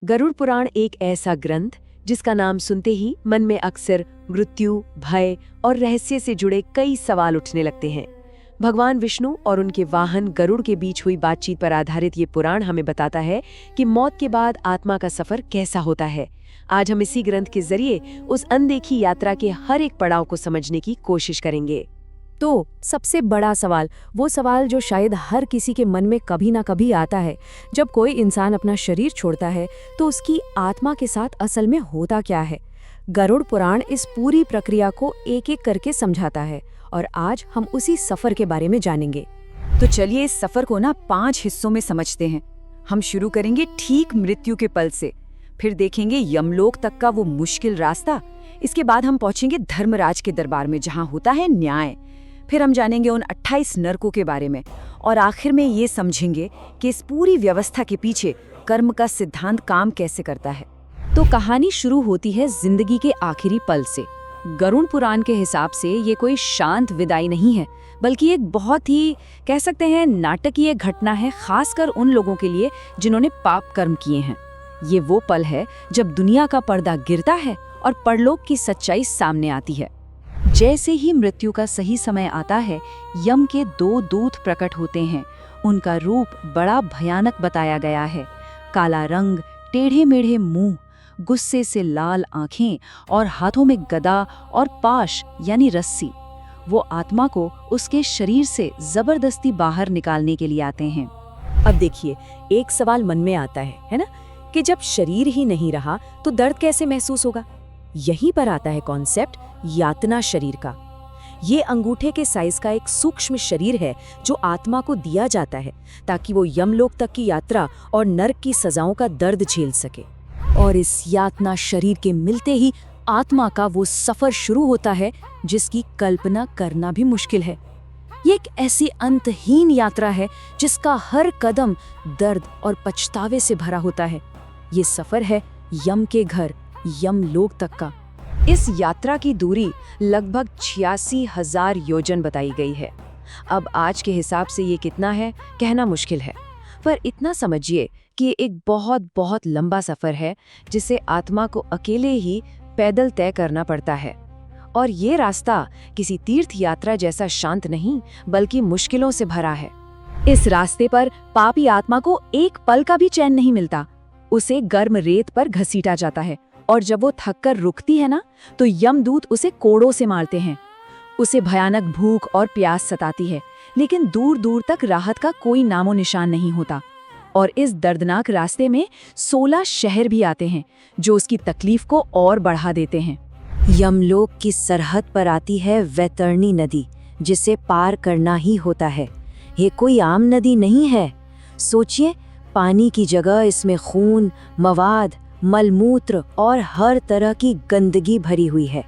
गरुड़ पुराण एक ऐसा ग्रंथ जिसका नाम सुनते ही मन में अक्सर मृत्यु, भय और रहस्य से जुड़े कई सवाल उठने लगते हैं। भगवान विष्णु और उनके वाहन गरुड़ के बीच हुई बातचीत पर आधारित ये पुराण हमें बताता है कि मौत के बाद आत्मा का सफर कैसा होता है। आज हम इसी ग्रंथ के जरिए उस अनदेखी यात्रा के हर एक पड़ाव को समझने की कोशिश करेंगे। तो सबसे बड़ा सवाल, वो सवाल जो शायद हर किसी के मन में कभी ना कभी आता है, जब कोई इंसान अपना शरीर छोड़ता है तो उसकी आत्मा के साथ असल में होता क्या है। गरुड़ पुराण इस पूरी प्रक्रिया को एक एक करके समझाता है और आज हम उसी सफर के बारे में जानेंगे। तो चलिए इस सफर को ना 5 हिस्सों में समझते हैं। हम शुरू करेंगे ठीक मृत्यु के पल से, फिर देखेंगे यमलोक तक का वो मुश्किल रास्ता। इसके बाद हम पहुंचेंगे धर्मराज के दरबार में जहां होता है न्याय। फिर हम जानेंगे उन 28 नरकों के बारे में और आखिर में ये समझेंगे कि इस पूरी व्यवस्था के पीछे कर्म का सिद्धांत काम कैसे करता है। तो कहानी शुरू होती है जिंदगी के आखिरी पल से। गरुड़ पुराण के हिसाब से ये कोई शांत विदाई नहीं है, बल्कि एक बहुत ही कह सकते हैं नाटकीय घटना है, खासकर उन लोगों के लिए जिन्होंने पाप कर्म किए हैं। ये वो पल है जब दुनिया का पर्दा गिरता है और परलोक की सच्चाई सामने आती है। जैसे ही मृत्यु का सही समय आता है, यम के 2 दूत प्रकट होते हैं। उनका रूप बड़ा भयानक बताया गया है। काला रंग, टेढ़े मेढ़े मुंह, गुस्से से लाल आंखें और हाथों में गदा और पाश यानी रस्सी। वो आत्मा को उसके शरीर से जबरदस्ती बाहर निकालने के लिए आते हैं। अब देखिए, एक सवाल मन में आता है ना, कि जब शरीर ही नहीं रहा तो दर्द कैसे महसूस होगा। यहीं पर आता है कॉन्सेप्ट यातना शरीर का। ये अंगूठे के साइज का एक सूक्ष्म शरीर है जो आत्मा को दिया जाता है ताकि वो यमलोक तक की यात्रा और नरक की सजाओं का दर्द झेल सके। और इस यातना शरीर के मिलते ही आत्मा का वो सफर शुरू होता है जिसकी कल्पना करना भी मुश्किल है। ये एक ऐसी अंतहीन यात्रा है जिसका हर कदम दर्द और पछतावे से भरा होता है। ये सफर है यम के घर, यमलोक तक का। इस यात्रा की दूरी लगभग 86,000 योजन बताई गई है। अब आज के हिसाब से ये कितना है कहना मुश्किल है, पर इतना समझिए कि ये एक बहुत बहुत लंबा सफर है जिसे आत्मा को अकेले ही पैदल तय करना पड़ता है। और ये रास्ता किसी तीर्थ यात्रा जैसा शांत नहीं, बल्कि मुश्किलों से भरा है। इस रास्ते पर पापी आत्मा को एक पल का भी चैन नहीं मिलता। उसे गर्म रेत पर घसीटा जाता है और जब वो थककर रुकती है ना, तो यमदूत उसे कोड़ों से मारते हैं। उसे भयानक भूख और प्यास सताती है, लेकिन दूर दूर तक राहत का कोई नामो निशान नहीं होता। और इस दर्दनाक रास्ते में 16 शहर भी आते हैं जो उसकी तकलीफ को और बढ़ा देते हैं। यमलोक की सरहद पर आती है वैतरणी नदी, जिसे पार करना ही होता है। ये कोई आम नदी नहीं है। सोचिए, पानी की जगह इसमें खून, मवाद, मलमूत्र और हर तरह की गंदगी भरी हुई है।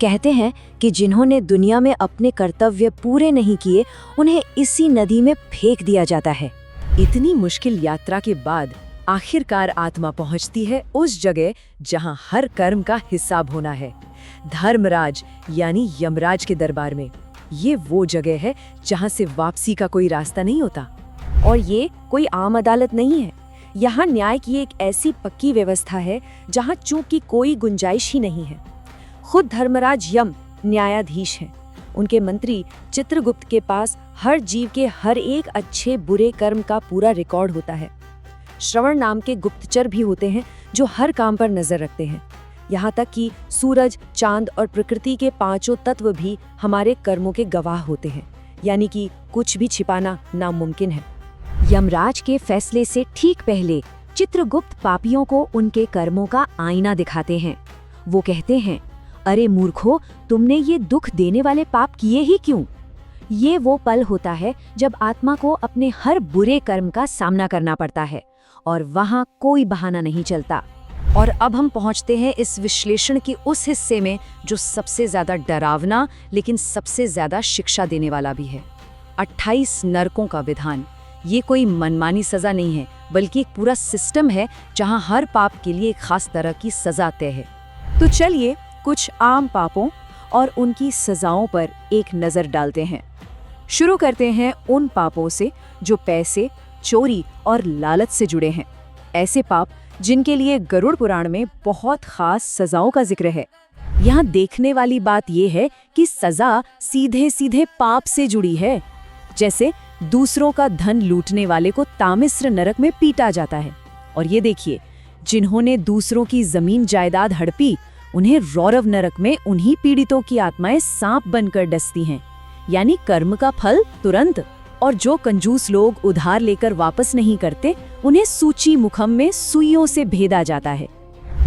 कहते हैं कि जिन्होंने दुनिया में अपने कर्तव्य पूरे नहीं किए, उन्हें इसी नदी में फेंक दिया जाता है। इतनी मुश्किल यात्रा के बाद आखिरकार आत्मा पहुंचती है उस जगह जहां हर कर्म का हिसाब होना है, धर्मराज यानी यमराज के दरबार में। ये वो जगह है जहां से वापसी का कोई रास्ता नहीं होता। और ये कोई आम अदालत नहीं है। यहाँ न्याय की एक ऐसी पक्की व्यवस्था है जहाँ चूक की कोई गुंजाइश ही नहीं है। खुद धर्मराज यम न्यायाधीश हैं। उनके मंत्री चित्रगुप्त के पास हर जीव के हर एक अच्छे बुरे कर्म का पूरा रिकॉर्ड होता है। श्रवण नाम के गुप्तचर भी होते हैं जो हर काम पर नजर रखते हैं। यहाँ तक कि सूरज, चांद और प्रकृति के 5 तत्व भी हमारे कर्मों के गवाह होते हैं, यानी कि कुछ भी छिपाना नामुमकिन है। यमराज के फैसले से ठीक पहले चित्रगुप्त पापियों को उनके कर्मों का आईना दिखाते हैं। वो कहते हैं, अरे मूर्खों, तुमने ये दुख देने वाले पाप किए ही क्यों? ये वो पल होता है जब आत्मा को अपने हर बुरे कर्म का सामना करना पड़ता है और वहाँ कोई बहाना नहीं चलता। और अब हम पहुँचते हैं इस विश्लेषण के उस हिस्से में जो सबसे ज्यादा डरावना लेकिन सबसे ज्यादा शिक्षा देने वाला भी है। 28 नरकों का विधान। ये कोई मनमानी सजा नहीं है, बल्कि एक पूरा सिस्टम है जहां हर पाप के लिए एक खास तरह की सजा तय है। तो चलिए कुछ आम पापों और उनकी सजाओं पर एक नजर डालते हैं। शुरू करते हैं उन पापों से जो पैसे, चोरी और लालच से जुड़े हैं। ऐसे पाप जिनके लिए गरुड़ पुराण में बहुत खास सजाओं का जिक्र है। यहाँ देखने वाली बात यह है कि सजा सीधे सीधे पाप से जुड़ी है। जैसे दूसरों का धन लूटने वाले को तामिस्र नरक में पीटा जाता है। और ये देखिए, जिन्होंने दूसरों की जमीन जायदाद हड़पी, उन्हें रौरव नरक में उन्हीं पीड़ितों की आत्माएं सांप बनकर डसती हैं। यानी कर्म का फल तुरंत। और जो कंजूस लोग उधार लेकर वापस नहीं करते, उन्हें सूची मुखम में सुइयों से भेदा जाता है।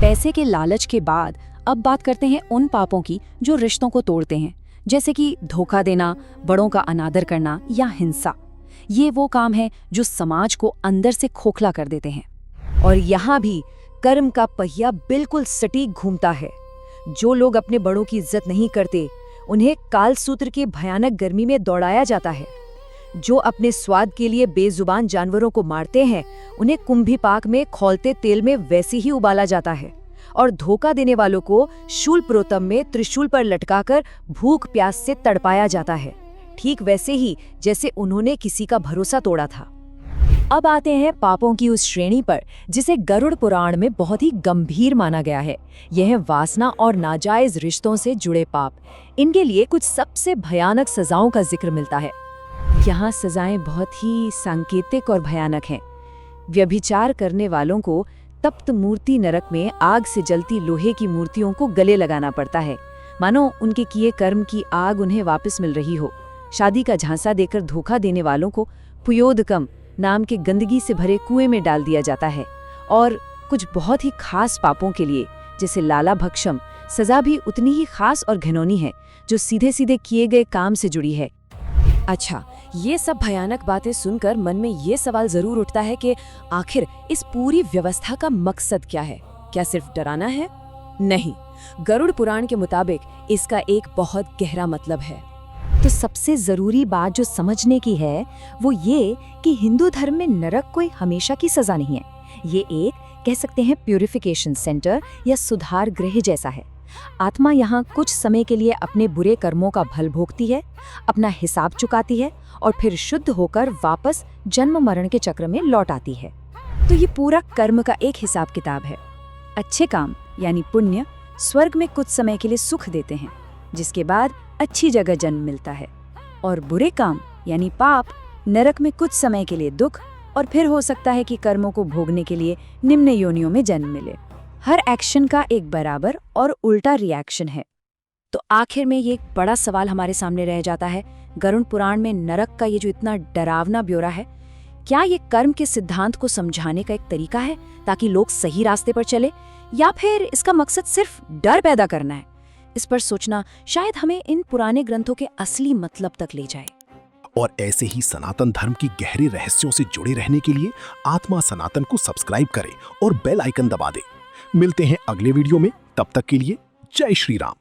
पैसे के लालच के बाद अब बात करते हैं उन पापों की जो रिश्तों को तोड़ते हैं, जैसे कि धोखा देना, बड़ों का अनादर करना या हिंसा। ये वो काम है जो समाज को अंदर से खोखला कर देते हैं। और यहाँ भी कर्म का पहिया बिल्कुल सटीक घूमता है। जो लोग अपने बड़ों की इज्जत नहीं करते, उन्हें कालसूत्र के भयानक गर्मी में दौड़ाया जाता है। जो अपने स्वाद के लिए बेजुबान जानवरों को मारते हैं, उन्हें कुंभीपाक में खौलते तेल में वैसे ही उबाला जाता है। और धोखा देने वालों को शूलप्रोतम में त्रिशूल पर लटकाकर भूख प्यास से तड़पाया जाता है, ठीक वैसे ही जैसे उन्होंने किसी का भरोसा तोड़ा था। अब आते हैं पापों की उस श्रेणी पर जिसे गरुड़ पुराण में बहुत ही गंभीर माना गया है। यह है वासना और नाजायज रिश्तों से जुड़े पाप। इनके लिए कुछ सबसे भयानक सजाओं का जिक्र मिलता है। यहाँ सजाएं बहुत ही सांकेतिक और भयानक हैं। व्यभिचार करने वालों को तप्त मूर्ति नरक में आग से जलती लोहे की मूर्तियों को गले लगाना पड़ता है, मानो उनके किए कर्म की आग उन्हें वापस मिल रही हो। शादी का झांसा देकर धोखा देने वालों को पुयोदकम नाम के गंदगी से भरे कुएं में डाल दिया जाता है। और कुछ बहुत ही खास पापों के लिए, जैसे लाला भक्षम, सजा भी उतनी ही खास और घिनौनी है, जो सीधे सीधे किए गए काम से जुड़ी है। अच्छा, ये सब भयानक बातें सुनकर मन में ये सवाल जरूर उठता है कि आखिर इस पूरी व्यवस्था का मकसद क्या है? क्या सिर्फ डराना है? नहीं, गरुड़ पुराण के मुताबिक इसका एक बहुत गहरा मतलब है। तो सबसे जरूरी बात जो समझने की है वो ये कि हिंदू धर्म में नरक कोई हमेशा की सजा नहीं है। ये एक, कह सकते हैं, प्यूरिफिकेशन सेंटर या सुधार गृह जैसा है। आत्मा यहाँ कुछ समय के लिए अपने बुरे कर्मों का फल भोगती है, अपना हिसाब चुकाती है और फिर शुद्ध होकर वापस जन्म मरण के चक्र में लौट आती है। तो ये पूरा कर्म का एक हिसाब किताब है। अच्छे काम यानी पुण्य स्वर्ग में कुछ समय के लिए सुख देते हैं, जिसके बाद अच्छी जगह जन्म मिलता है। और बुरे काम यानी पाप नरक में कुछ समय के लिए दुख, और फिर हो सकता है कि कर्मों को भोगने के लिए निम्न योनियों में जन्म मिले। हर एक्शन का एक बराबर और उल्टा रिएक्शन है। तो आखिर में ये एक बड़ा सवाल हमारे सामने रह जाता है, गरुड़ पुराण में नरक का ये जो इतना डरावना ब्यौरा है, क्या ये कर्म के सिद्धांत को समझाने का एक तरीका है ताकि लोग सही रास्ते पर चले, या फिर इसका मकसद सिर्फ डर पैदा करना है? इस पर सोचना शायद हमें इन पुराने ग्रंथों के असली मतलब तक ले जाए। और ऐसे ही सनातन धर्म की गहरे रहस्यों से जुड़े रहने के लिए आत्मा सनातन को सब्सक्राइब करें और बेल आइकन दबा दें। मिलते हैं अगले वीडियो में, तब तक के लिए जय श्री राम।